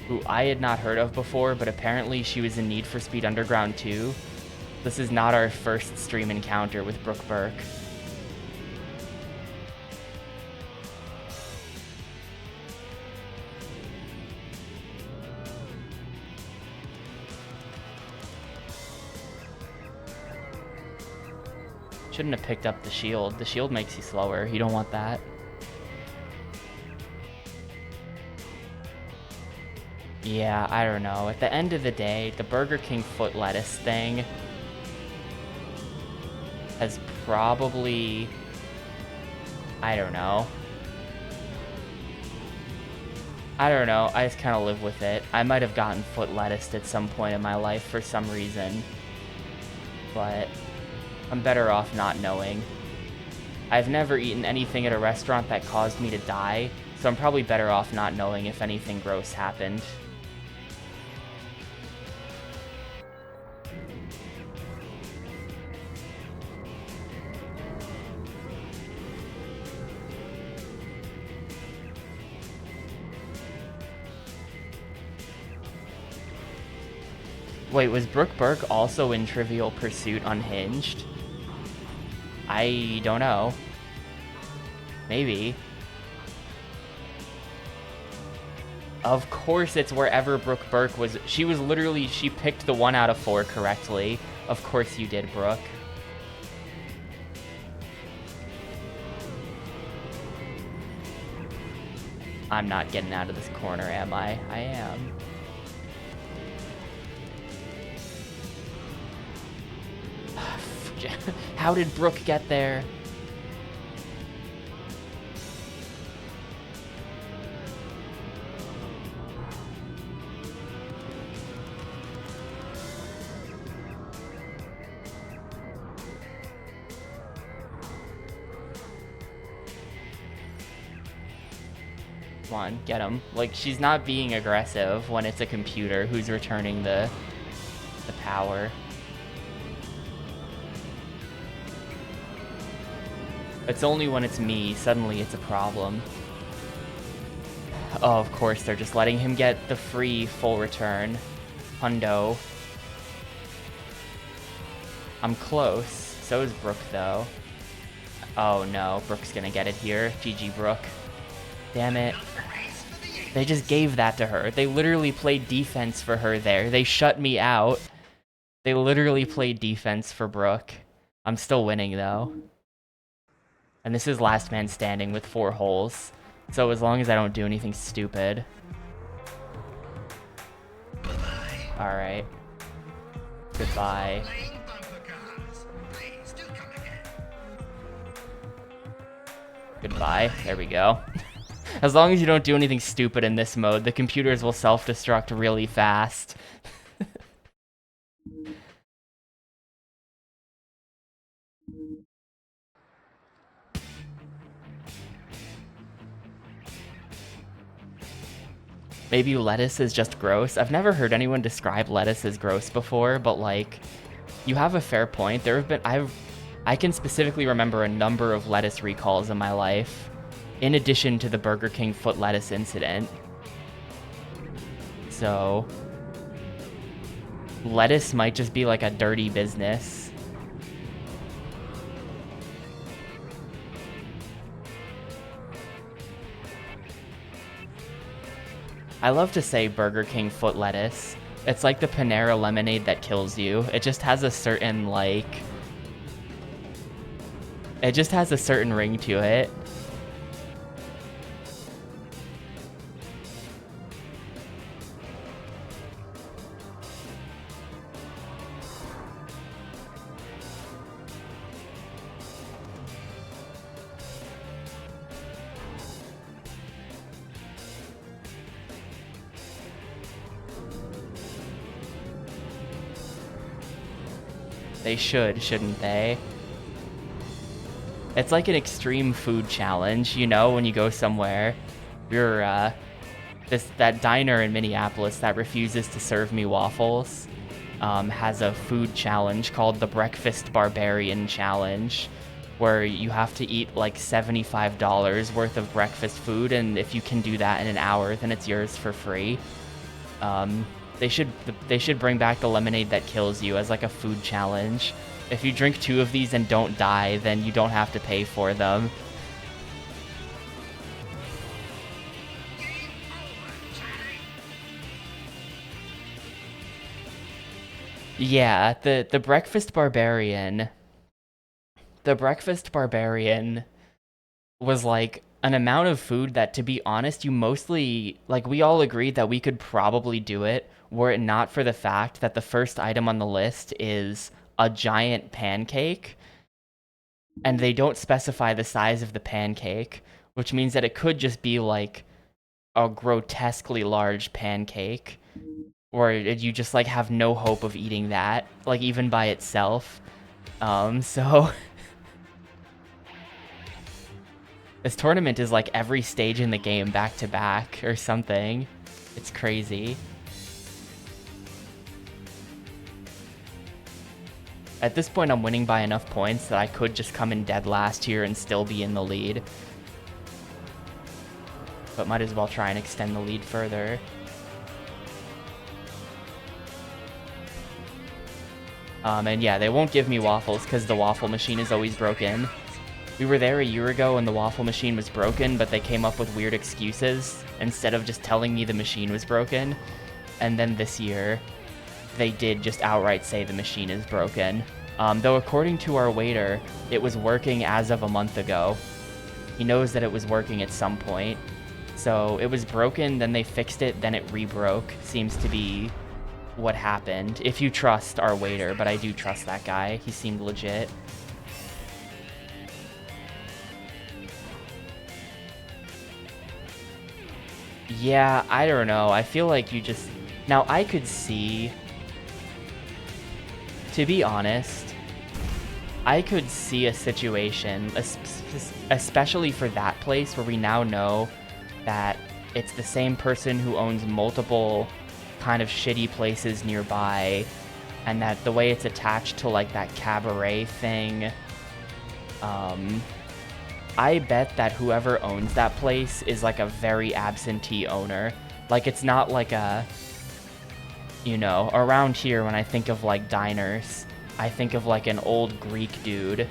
who I had not heard of before, but apparently she was in Need for Speed Underground 2. This is not our first stream encounter with Brooke Burke. Shouldn't have picked up the shield. The shield makes you slower. You don't want that. Yeah, I don't know. At the end of the day, the Burger King foot lettuce thing has probably... I don't know. I don't know. I just kind of live with it. I might have gotten foot lettuced at some point in my life for some reason. But I'm better off not knowing. I've never eaten anything at a restaurant that caused me to die, so I'm probably better off not knowing if anything gross happened. Wait, was Brooke Burke also in Trivial Pursuit Unhinged? I don't know. Maybe. Of course it's wherever Brooke Burke was. She picked the 1 out of 4 correctly. Of course you did, Brooke. I'm not getting out of this corner, am I? I am. How did Brooke get there? Come on, get him. Like, she's not being aggressive when it's a computer who's returning the power. It's only when it's me, suddenly it's a problem. Oh, of course, they're just letting him get the free full return. Hundo. I'm close. So is Brooke, though. Oh, no. Brooke's gonna get it here. GG, Brooke. Damn it. They just gave that to her. They literally played defense for her there. They shut me out. They literally played defense for Brooke. I'm still winning, though. And this is last man standing with 4 holes. So as long as I don't do anything stupid. Alright. Goodbye. Goodbye. There we go. As long as you don't do anything stupid in this mode, the computers will self-destruct really fast. Maybe lettuce is just gross. I've never heard anyone describe lettuce as gross before, but like, you have a fair point. There have been, I can specifically remember a number of lettuce recalls in my life, in addition to the Burger King foot lettuce incident. So, lettuce might just be like a dirty business. I love to say Burger King foot lettuce. It's like the Panera lemonade that kills you. It just has a certain, like... It just has a certain ring to it. They should, shouldn't they? It's like an extreme food challenge, you know, when you go somewhere. You're, that diner in Minneapolis that refuses to serve me waffles has a food challenge called the Breakfast Barbarian Challenge, where you have to eat like $75 worth of breakfast food, and if you can do that in an hour, then it's yours for free. They should bring back the lemonade that kills you as like a food challenge. If you drink 2 of these and don't die, then you don't have to pay for them. Yeah, the Breakfast Barbarian. The Breakfast Barbarian was like an amount of food that, to be honest, you mostly, like, we all agreed that we could probably do it were it not for the fact that the first item on the list is a giant pancake, and they don't specify the size of the pancake, which means that it could just be like a grotesquely large pancake, or you just like have no hope of eating that, like even by itself. So this tournament is like every stage in the game back to back or something. It's crazy. At this point, I'm winning by enough points that I could just come in dead last here and still be in the lead. But might as well try and extend the lead further. And yeah, they won't give me waffles because the waffle machine is always broken. We were there a year ago and the waffle machine was broken, but they came up with weird excuses instead of just telling me the machine was broken. And then this year, they did just outright say the machine is broken. Though according to our waiter, it was working as of a month ago. He knows that it was working at some point. So it was broken, then they fixed it, then it re-broke. Seems to be what happened. If you trust our waiter, but I do trust that guy. He seemed legit. Yeah, I don't know. I feel like you just... Now, I could see... To be honest, I could see a situation, especially for that place where we now know that it's the same person who owns multiple kind of shitty places nearby, and that the way it's attached to like that cabaret thing, I bet that whoever owns that place is like a very absentee owner. Like, it's not like a, you know, around here when I think of like diners, I think of like an old Greek dude.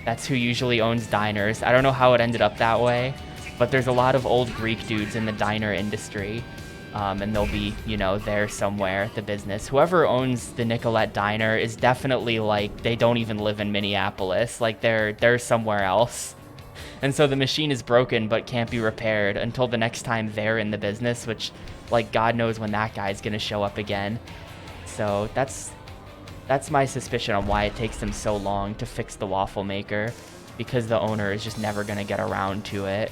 That's who usually owns diners. I don't know how it ended up that way, but there's a lot of old Greek dudes in the diner industry. And they'll be, you know, there somewhere at the business. Whoever owns the Nicolette Diner is definitely, like, they don't even live in Minneapolis. Like, they're somewhere else. And so the machine is broken but can't be repaired until the next time they're in the business, which, like, God knows when that guy's gonna show up again. So that's my suspicion on why it takes them so long to fix the waffle maker, because the owner is just never gonna get around to it.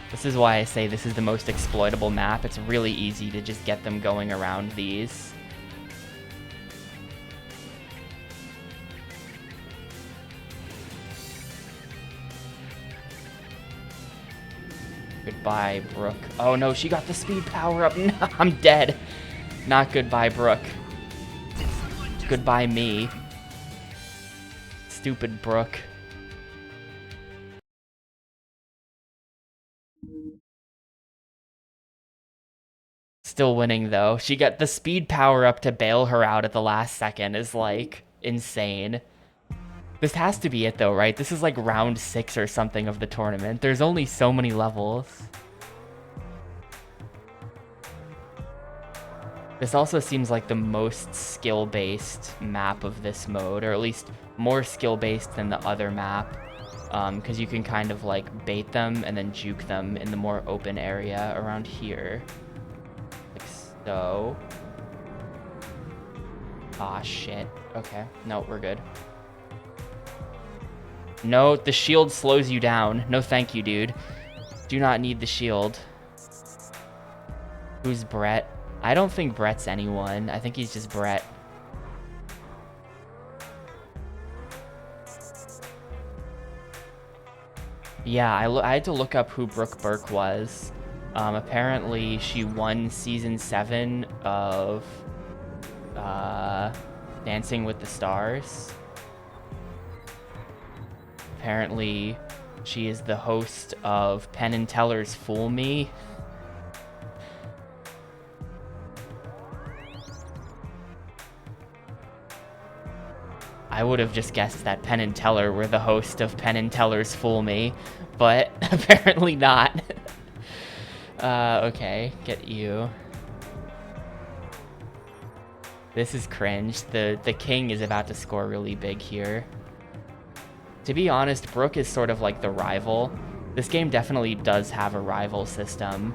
This is why I say this is the most exploitable map. It's really easy to just get them going around these. Goodbye, Brooke. Oh no, she got the speed power up. No, I'm dead. Not goodbye, Brooke. Goodbye, me. Stupid Brooke. Still winning, though. She got the speed power up to bail her out at the last second is, like, insane. This has to be it, though, right? This is, like, round 6 or something of the tournament. There's only so many levels. This also seems like the most skill-based map of this mode, or at least more skill-based than the other map. Because you can kind of, like, bait them and then juke them in the more open area around here. So, ah, shit. Okay, no, we're good. No, the shield slows you down. No thank you, dude. Do not need the shield. Who's Brett? I don't think Brett's anyone. I think he's just Brett. Yeah, I had to look up who Brooke Burke was. Apparently, she won season 7 of Dancing with the Stars. Apparently, she is the host of Penn and Teller's Fool Me. I would have just guessed that Penn and Teller were the host of Penn and Teller's Fool Me, but apparently not. Okay, get you. This is cringe. The king is about to score really big here. To be honest, Brooke is sort of like the rival. This game definitely does have a rival system.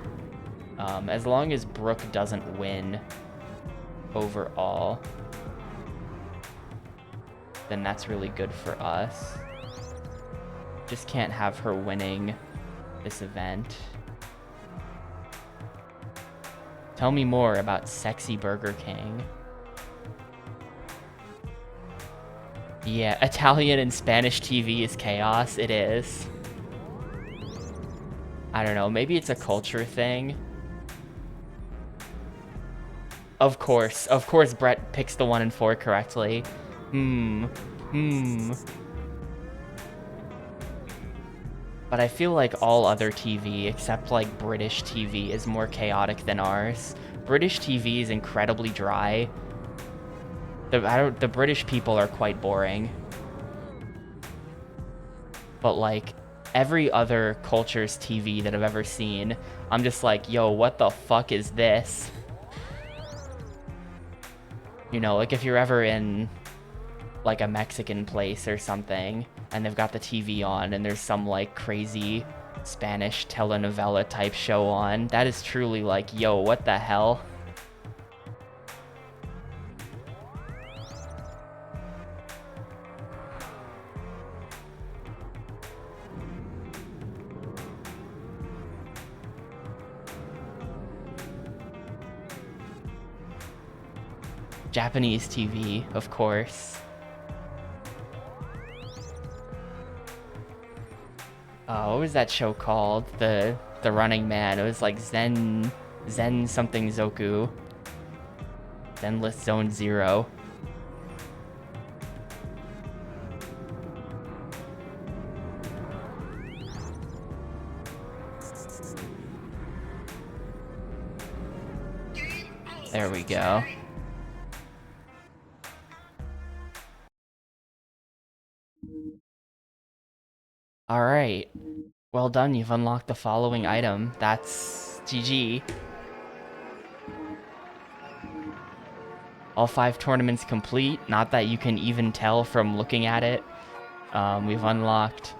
As long as Brooke doesn't win overall, then that's really good for us. Just can't have her winning this event. Tell me more about Sexy Burger King. Yeah, Italian and Spanish TV is chaos. It is. I don't know, maybe it's a culture thing. Of course Brett picks the 1 and 4 correctly. But I feel like all other TV, except like British TV, is more chaotic than ours. British TV is incredibly dry. The British people are quite boring. But like every other culture's TV that I've ever seen, I'm just like, yo, what the fuck is this? You know, like if you're ever in like a Mexican place or something and they've got the TV on and there's some like crazy Spanish telenovela type show on, that is truly like, yo, what the hell? Japanese TV, of course. What was that show called? The Running Man. It was like Zen something Zoku. Zenless Zone Zero. There we go. Alright. Well done, you've unlocked the following item. That's GG. All 5 tournaments complete. Not that you can even tell from looking at it. We've unlocked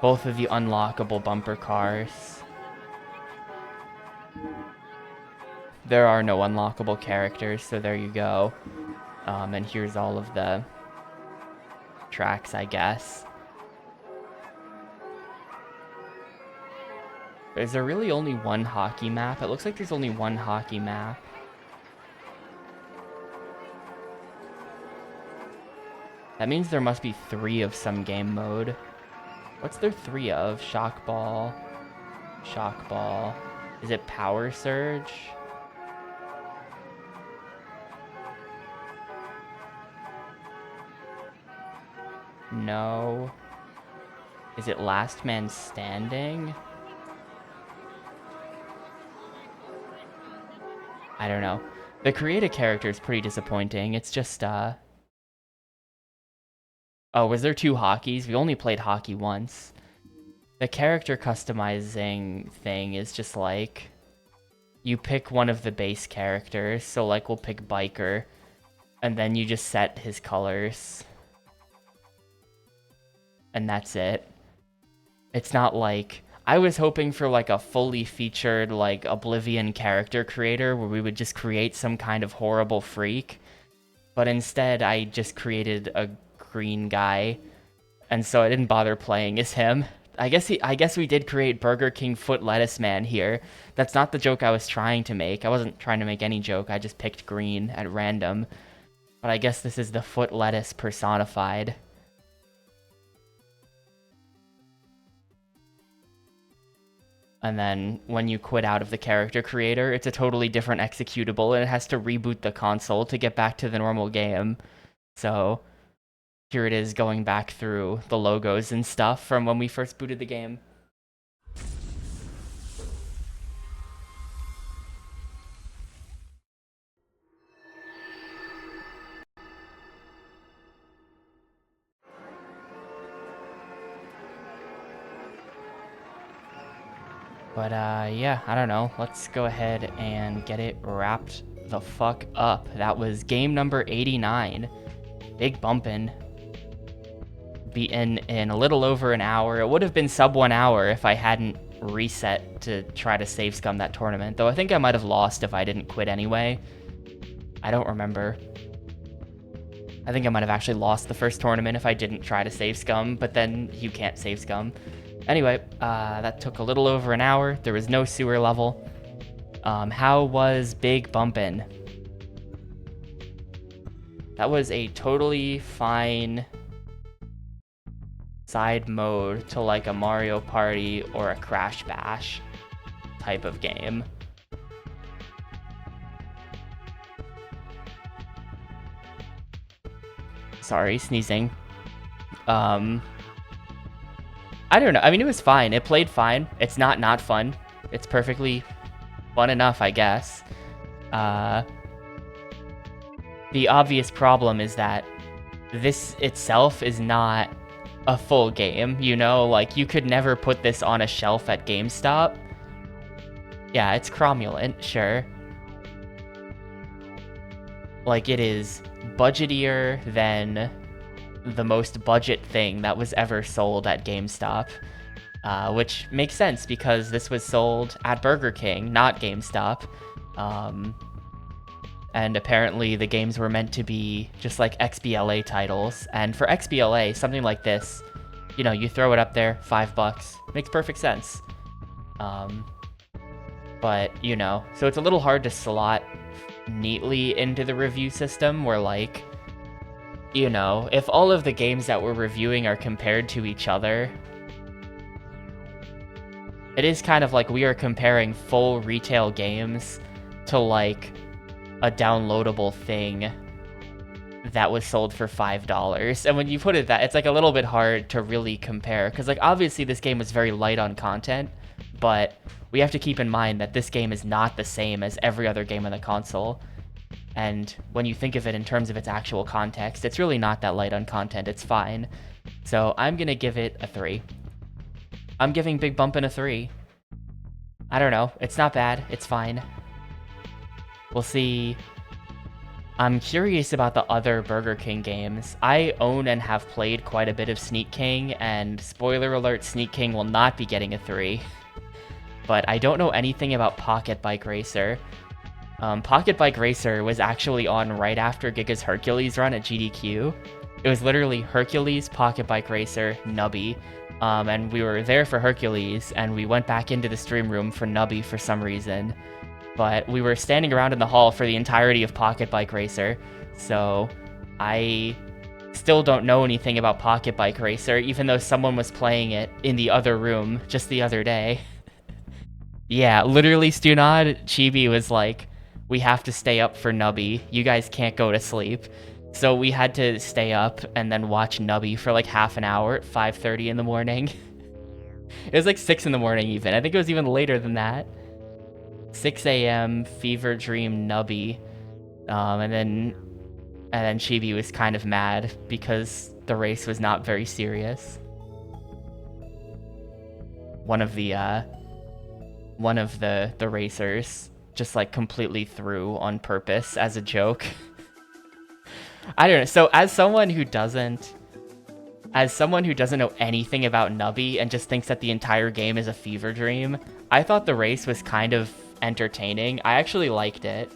both of the unlockable bumper cars. There are no unlockable characters, so there you go. And here's all of the tracks, I guess. Is there really only one hockey map? It looks like there's only one hockey map. That means there must be 3 of some game mode. What's there 3 of? Shock Ball. Shock Ball. Is it Power Surge? No. Is it Last Man Standing? I don't know. The creative character is pretty disappointing. It's just, Oh, was there 2 hockeys? We only played hockey once. The character customizing thing is just like... You pick one of the base characters, so like we'll pick Biker, and then you just set his colors. And that's it. It's not like... I was hoping for like a fully featured like Oblivion character creator where we would just create some kind of horrible freak. But instead I just created a green guy. And so I didn't bother playing as him. I guess we did create Burger King Foot Lettuce Man here. That's not the joke I was trying to make. I wasn't trying to make any joke. I just picked green at random. But I guess this is the Foot Lettuce personified. And then when you quit out of the character creator, it's a totally different executable, and it has to reboot the console to get back to the normal game. So here it is going back through the logos and stuff from when we first booted the game. But yeah, I don't know. Let's go ahead and get it wrapped the fuck up. That was game number 89. Big Bumpin'. Beaten in a little over an hour. It would have been sub 1 hour if I hadn't reset to try to save scum that tournament. Though I think I might have lost if I didn't quit anyway. I don't remember. I think I might have actually lost the first tournament if I didn't try to save scum, but then you can't save scum. Anyway, that took a little over an hour. There was no sewer level. How was Big Bumpin'? That was a totally fine side mode to like a Mario Party or a Crash Bash type of game. Sorry, sneezing. I don't know. I mean, it was fine. It played fine. It's not fun. It's perfectly fun enough, I guess. The obvious problem is that this itself is not a full game, you know? Like, you could never put this on a shelf at GameStop. Yeah, it's cromulent, sure. Like, it is budgetier than the most budget thing that was ever sold at GameStop. Which makes sense because this was sold at Burger King, not GameStop. And apparently the games were meant to be just like XBLA titles. And for XBLA, something like this, you know, you throw it up there, $5. Makes perfect sense. But, you know, so it's a little hard to slot neatly into the review system where, like, you know, if all of the games that we're reviewing are compared to each other, it is kind of like we are comparing full retail games to, like, a downloadable thing that was sold for $5. And when you put it that, it's like a little bit hard to really compare, because, like, obviously this game was very light on content, but we have to keep in mind that this game is not the same as every other game on the console. And when you think of it in terms of its actual context, it's really not that light on content. It's fine. So I'm gonna give it a 3. I'm giving Big Bumpin' a 3. I don't know. It's not bad. It's fine. We'll see. I'm curious about the other Burger King games. I own and have played quite a bit of Sneak King, and spoiler alert, Sneak King will not be getting a 3. But I don't know anything about Pocket Bike Racer. Pocket Bike Racer was actually on right after Giga's Hercules run at GDQ. It was literally Hercules, Pocket Bike Racer, Nubby. And we were there for Hercules, and we went back into the stream room for Nubby for some reason. But we were standing around in the hall for the entirety of Pocket Bike Racer, so I still don't know anything about Pocket Bike Racer, even though someone was playing it in the other room just the other day. Yeah, literally, Stunod, Chibi was like, we have to stay up for Nubby. You guys can't go to sleep. So we had to stay up and then watch Nubby for like half an hour at 5:30 in the morning. It was like 6 in the morning even. I think it was even later than that. 6 a.m. Fever Dream Nubby. And then Chibi was kind of mad because the race was not very serious. One of the racers just like completely threw on purpose as a joke. I don't know. So as someone who doesn't know anything about Nubby and just thinks that the entire game is a fever dream, I thought the race was kind of entertaining. I actually liked it.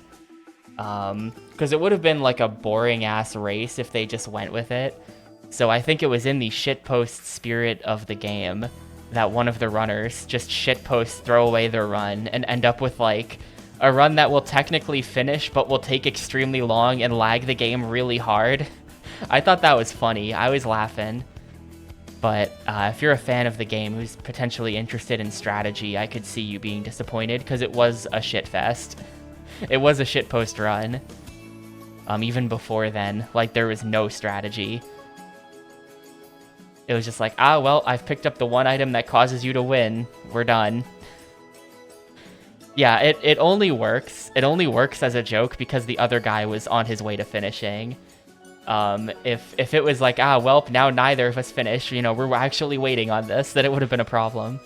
Because it would have been like a boring ass race if they just went with it. So I think it was in the shitpost spirit of the game that one of the runners just shitpost throw away their run and end up with like a run that will technically finish but will take extremely long and lag the game really hard. I thought that was funny. I was laughing. But if you're a fan of the game who's potentially interested in strategy, I could see you being disappointed because it was a shitfest. It was a shitpost run. Even before then, like, there was no strategy. It was just like, well, I've picked up the one item that causes you to win. We're done. Yeah, it only works. It only works as a joke because the other guy was on his way to finishing. If it was like, well, now neither of us finished, you know, we're actually waiting on this, then it would have been a problem.